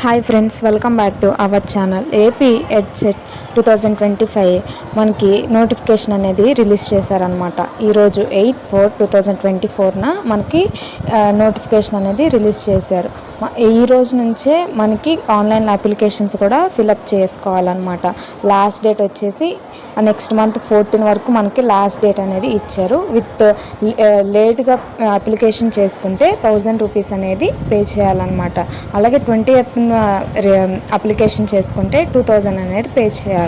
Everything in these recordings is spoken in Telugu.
Hi friends, welcome back to our channel. AP EdCET 2025 మనకి నోటిఫికేషన్ అనేది రిలీజ్ చేశారనమాట. ఈరోజు 8/4/2024న మనకి నోటిఫికేషన్ అనేది రిలీజ్ చేశారు. ఈ రోజు నుంచే మనకి ఆన్లైన్ అప్లికేషన్స్ కూడా ఫిలప్ చేసుకోవాలన్నమాట. లాస్ట్ డేట్ వచ్చేసి నెక్స్ట్ మంత్ 14 వరకు మనకి లాస్ట్ డేట్ అనేది ఇచ్చారు. విత్ లేట్గా అప్లికేషన్ చేసుకుంటే 1000 రూపీస్ అనేది పే చేయాలన్నమాట. అలాగే 20th అప్లికేషన్ చేసుకుంటే 2000 అనేది పే చేయాలి.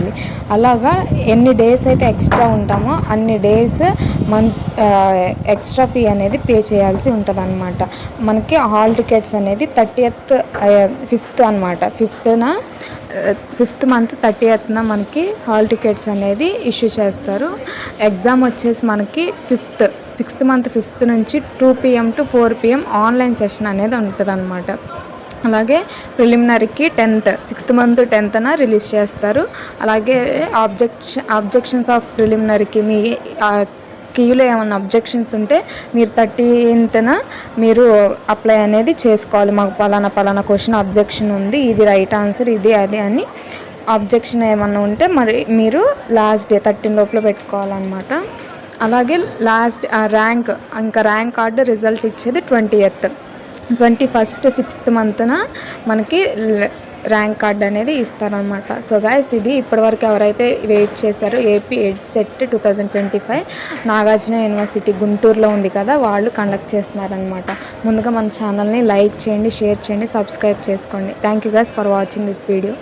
అలాగా ఎన్ని డేస్ అయితే ఎక్స్ట్రా ఉంటామో అన్ని డేస్ ఎక్స్ట్రా ఫీ అనేది పే చేయాల్సి ఉంటుంది అనమాట. మనకి హాల్ టికెట్స్ అనేది 30th 5th అనమాట. 5th మంత్ 30th మనకి హాల్ టికెట్స్ అనేది ఇష్యూ చేస్తారు. ఎగ్జామ్ వచ్చేసి మనకి 6th మంత్ 5th నుంచి 2 PM to 4 PM online session అనేది ఉంటుంది అనమాట. అలాగే ప్రిలిమినరీకి 6th మంత్ 10th రిలీజ్ చేస్తారు. అలాగే ఆబ్జెక్షన్స్ ఆఫ్ ప్రిలిమినరీకి మీ కీలో ఏమైనా అబ్జెక్షన్స్ ఉంటే మీరు 13th మీరు అప్లై అనేది చేసుకోవాలి. మాకు పలానా క్వశ్చన్ అబ్జెక్షన్ ఉంది, ఇది రైట్ ఆన్సర్, ఇది అది అని అబ్జెక్షన్ ఏమన్నా ఉంటే మరి మీరు లాస్ట్ డే 13 లోపల పెట్టుకోవాలన్నమాట. అలాగే లాస్ట్ ర్యాంక్ కార్డు రిజల్ట్ ఇచ్చేది 21st 6th మంత్న మనకి ర్యాంక్ కార్డ్ అనేది ఇస్తారనమాట. సో గైస్, ఇది ఇప్పటివరకు ఎవరైతే వెయిట్ చేశారో ఏపీ ఎడ్సెట్ 2025 నాగార్జున యూనివర్సిటీ గుంటూరులో ఉంది కదా, వాళ్ళు కండక్ట్ చేస్తున్నారనమాట. ముందుగా మన ఛానల్ని లైక్ చేయండి, షేర్ చేయండి, సబ్స్క్రైబ్ చేసుకోండి. Thank you guys for watching this video.